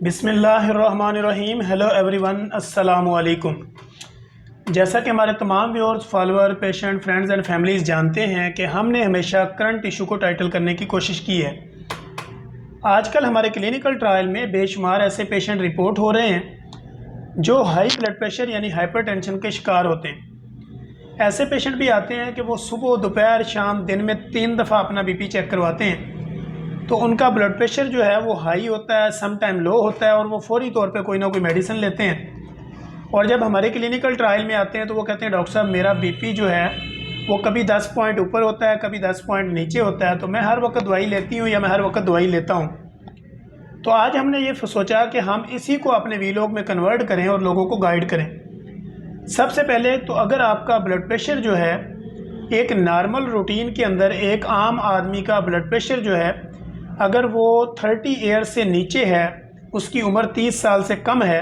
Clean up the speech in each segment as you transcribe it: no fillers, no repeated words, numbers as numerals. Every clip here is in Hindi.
बिस्मिल्लाहिर्रहमानिर्रहीम। हेलो एवरीवन, अस्सलाम वालेकुम। जैसा कि हमारे तमाम viewers, follower, patient, friends and families जानते हैं कि हमने हमेशा करंट इशू को टाइटल करने की कोशिश की है। आजकल हमारे क्लिनिकल ट्रायल में बेशुमार ऐसे पेशेंट रिपोर्ट हो रहे हैं जो हाई ब्लड प्रेशर यानी हाइपरटेंशन के शिकार होते हैं। ऐसे पेशेंट भी आते हैं कि वो सुबह, दोपहर, शाम, दिन में 3 दफ़ा अपना बीपी चेक करवाते हैं, तो उनका ब्लड प्रेशर जो है वो हाई होता है, सम टाइम लो होता है और वो फौरी तौर पे कोई ना कोई मेडिसिन लेते हैं। और जब हमारे क्लिनिकल ट्रायल में आते हैं तो वो कहते हैं डॉक्टर साहब मेरा बीपी जो है वो कभी 10 पॉइंट ऊपर होता है, कभी 10 पॉइंट नीचे होता है, तो मैं हर वक्त दवाई लेती हूँ या मैं हर वक्त दवाई लेता हूँ। तो आज हमने ये सोचा कि हम इसी को अपने वीलॉग में कन्वर्ट करें और लोगों को गाइड करें। सबसे पहले तो अगर आपका ब्लड प्रेशर जो है एक नॉर्मल रूटीन के अंदर, एक आम आदमी का ब्लड प्रेशर जो है अगर वो 30 ईयर से नीचे है, उसकी उम्र 30 साल से कम है,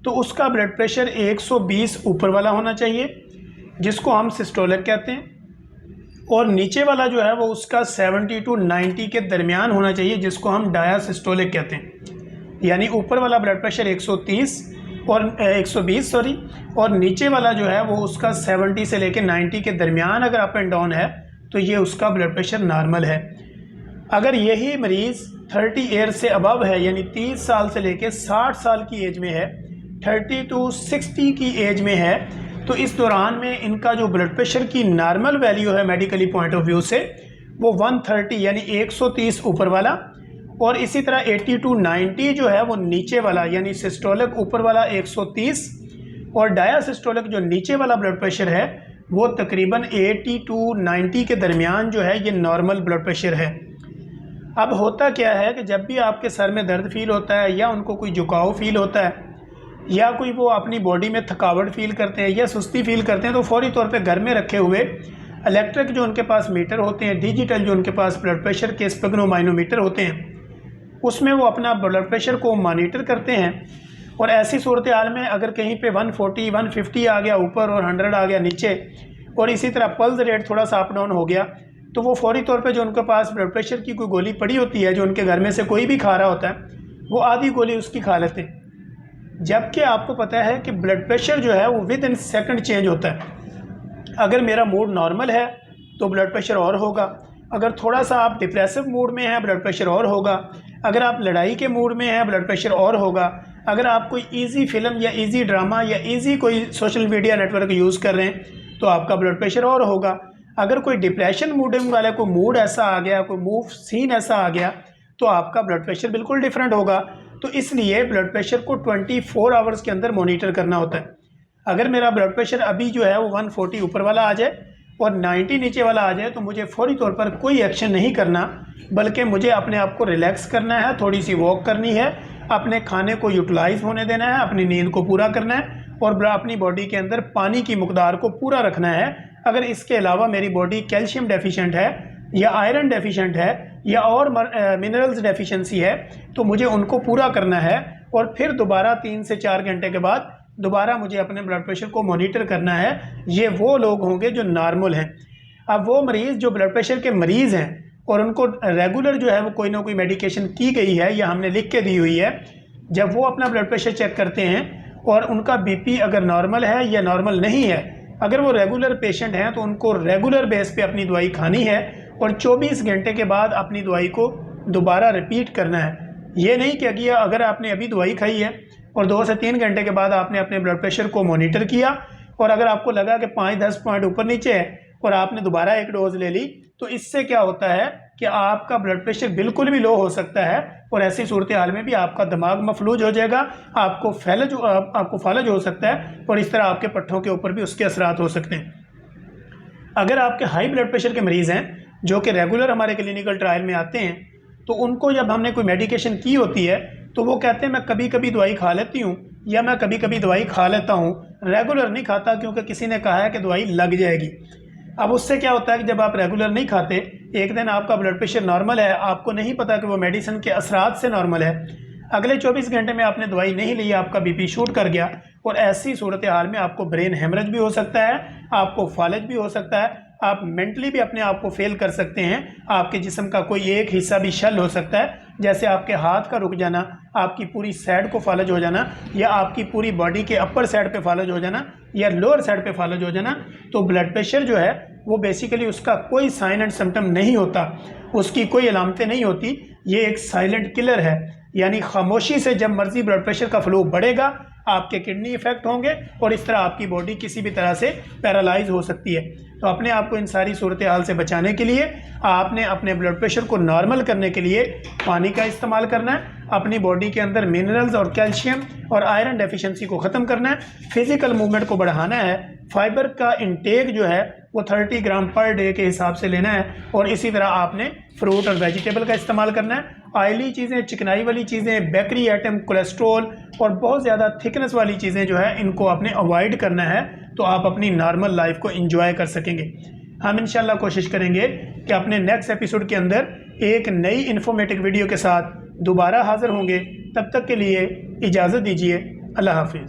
तो उसका ब्लड प्रेशर 120 ऊपर वाला होना चाहिए, जिसको हम सिस्टोलिक कहते हैं। और नीचे वाला जो है वो उसका 70 to 90 के दरमियान होना चाहिए, जिसको हम डायासिस्टोलिक कहते हैं। यानी ऊपर वाला ब्लड प्रेशर 130 और 120 और नीचे वाला जो है वो उसका 70 से लेकर 90 के दरमियान अगर अप एंड डाउन है तो ये उसका ब्लड प्रेशर नॉर्मल है। अगर यही मरीज़ 30 ईयर से अबव है, यानी 30 साल से लेकर 60 साल की एज में है, 30 to 60 की एज में है, तो इस दौरान में इनका जो ब्लड प्रेशर की नॉर्मल वैल्यू है मेडिकली पॉइंट ऑफ व्यू से वो 130 यानी 130 ऊपर वाला, और इसी तरह 80 to 90 जो है वो नीचे वाला यानी सिस्टोलिक ऊपर वाला 130 और डायासिस्टोलिक जो नीचे वाला ब्लड प्रेशर है वो तकरीबन 80 to 90 के दरमियान जो है ये नॉर्मल ब्लड प्रेशर है। अब होता क्या है कि जब भी आपके सर में दर्द फील होता है या उनको कोई झुकाव फील होता है या कोई वो अपनी बॉडी में थकावट फील करते हैं या सुस्ती फील करते हैं, तो फौरी तौर पे घर में रखे हुए इलेक्ट्रिक जो उनके पास मीटर होते हैं, डिजिटल जो उनके पास ब्लड प्रेशर के स्पेग्नोमाइनोमीटर होते हैं, उसमें वो अपना ब्लड प्रेशर को मॉनिटर करते हैं। और ऐसी सूरत हाल में अगर कहीं पे 140 150 आ गया ऊपर और 100 आ गया नीचे, और इसी तरह पल्स रेट थोड़ा सा अप डाउन हो गया, तो वो फौरी तौर पे जो उनके पास ब्लड प्रेशर की कोई गोली पड़ी होती है, जो उनके घर में से कोई भी खा रहा होता है, वो आधी गोली उसकी खा लेते हैं। जबकि आपको पता है कि ब्लड प्रेशर जो है वो विद इन सेकंड चेंज होता है। अगर मेरा मूड नॉर्मल है तो ब्लड प्रेशर और होगा, अगर थोड़ा सा आप डिप्रेसिव मूड में हैं ब्लड प्रेशर और होगा, अगर आप लड़ाई के मूड में हैं ब्लड प्रेशर और होगा, अगर आप कोई ईजी फिल्म या ईजी ड्रामा या ईजी कोई सोशल मीडिया नेटवर्क यूज़ कर रहे हैं तो आपका ब्लड प्रेशर और होगा। अगर कोई डिप्रेशन मूडिंग वाले को मूड ऐसा आ गया, कोई मूव सीन ऐसा आ गया, तो आपका ब्लड प्रेशर बिल्कुल डिफरेंट होगा। तो इसलिए ब्लड प्रेशर को 24 आवर्स के अंदर मॉनिटर करना होता है। अगर मेरा ब्लड प्रेशर अभी जो है वो 140 ऊपर वाला आ जाए और 90 नीचे वाला आ जाए, तो मुझे फौरी तौर पर कोई एक्शन नहीं करना, बल्कि मुझे अपने आप को रिलैक्स करना है, थोड़ी सी वॉक करनी है, अपने खाने को यूटिलाइज होने देना है, अपनी नींद को पूरा करना है और अपनी बॉडी के अंदर पानी की मकदार को पूरा रखना है। अगर इसके अलावा मेरी बॉडी कैल्शियम डेफिशिएंट है या आयरन डेफिशिएंट है या और मिनरल्स डेफिशिएंसी है, तो मुझे उनको पूरा करना है। और फिर दोबारा 3 से 4 घंटे के बाद दोबारा मुझे अपने ब्लड प्रेशर को मॉनिटर करना है। ये वो लोग होंगे जो नॉर्मल हैं। अब वो मरीज़ जो ब्लड प्रेशर के मरीज़ हैं और उनको रेगुलर जो है वो कोई ना कोई मेडिकेशन की गई है या हमने लिख के दी हुई है, जब वो अपना ब्लड प्रेशर चेक करते हैं और उनका बीपी अगर नॉर्मल है या नॉर्मल नहीं है, अगर वो रेगुलर पेशेंट हैं तो उनको रेगुलर बेस पे अपनी दवाई खानी है और 24 घंटे के बाद अपनी दवाई को दोबारा रिपीट करना है। ये नहीं कि अगर आपने अभी दवाई खाई है और 2 से 3 घंटे के बाद आपने अपने ब्लड प्रेशर को मॉनिटर किया और अगर आपको लगा कि 5-10 पॉइंट ऊपर नीचे है और आपने दोबारा एक डोज ले ली, तो इससे क्या होता है कि आपका ब्लड प्रेशर बिल्कुल भी लो हो सकता है और ऐसी सूरत हाल में भी आपका दिमाग मफलूज हो जाएगा, आपको फालज हो सकता है और इस तरह आपके पट्ठों के ऊपर भी उसके असरात हो सकते हैं। अगर आपके हाई ब्लड प्रेशर के मरीज़ हैं जो कि रेगुलर हमारे क्लिनिकल ट्रायल में आते हैं, तो उनको जब हमने कोई मेडिकेशन की होती है तो वो कहते हैं मैं कभी कभी दवाई खा लेती हूँ या मैं कभी कभी दवाई खा लेता हूँ, रेगुलर नहीं खाता क्योंकि किसी ने कहा है कि दवाई लग जाएगी। अब उससे क्या होता है कि जब आप रेगुलर नहीं खाते, एक दिन आपका ब्लड प्रेशर नॉर्मल है, आपको नहीं पता कि वो मेडिसिन के असरात से नॉर्मल है, अगले 24 घंटे में आपने दवाई नहीं ली, आपका बीपी शूट कर गया और ऐसी सूरत हाल में आपको ब्रेन हेमरेज भी हो सकता है, आपको फालज भी हो सकता है, आप मेंटली भी अपने आप को फेल कर सकते हैं, आपके जिस्म का कोई एक हिस्सा भी शल हो सकता है, जैसे आपके हाथ का रुक जाना, आपकी पूरी साइड को फालज हो जाना, या आपकी पूरी बॉडी के अपर साइड पे फालज हो जाना, या लोअर साइड पे फालज हो जाना, तो ब्लड प्रेशर जो है वो बेसिकली उसका कोई साइन एंड सिम्टम नहीं होता, उसकी कोई अलामतें नहीं होती। ये एक साइलेंट किलर है, यानी खामोशी से जब मर्जी ब्लड प्रेशर का फ्लो बढ़ेगा, आपके किडनी इफेक्ट होंगे और इस तरह आपकी बॉडी किसी भी तरह से पैरालाइज हो सकती है। तो अपने आप को इन सारी सूरत हाल से बचाने के लिए आपने अपने ब्लड प्रेशर को नॉर्मल करने के लिए पानी का इस्तेमाल करना है, अपनी बॉडी के अंदर मिनरल्स और कैल्शियम और आयरन डेफिशिएंसी को ख़त्म करना है, फिज़िकल मूवमेंट को बढ़ाना है, फाइबर का इंटेक जो है वो 30 ग्राम पर डे के हिसाब से लेना है, और इसी तरह आपने फ्रूट और वेजिटेबल का इस्तेमाल करना है। ऑयली चीज़ें, चिकनाई वाली चीज़ें, बेकरी आइटम, कोलेस्ट्रॉल और बहुत ज़्यादा थिकनेस वाली चीज़ें जो है इनको आपने अवॉइड करना है, तो आप अपनी नॉर्मल लाइफ को एंजॉय कर सकेंगे। हम इंशाल्लाह कोशिश करेंगे कि अपने नेक्स्ट एपिसोड के अंदर एक नई इन्फॉर्मेटिव वीडियो के साथ दोबारा हाज़िर होंगे। तब तक के लिए इजाज़त दीजिए। अल्लाह हाफिज़।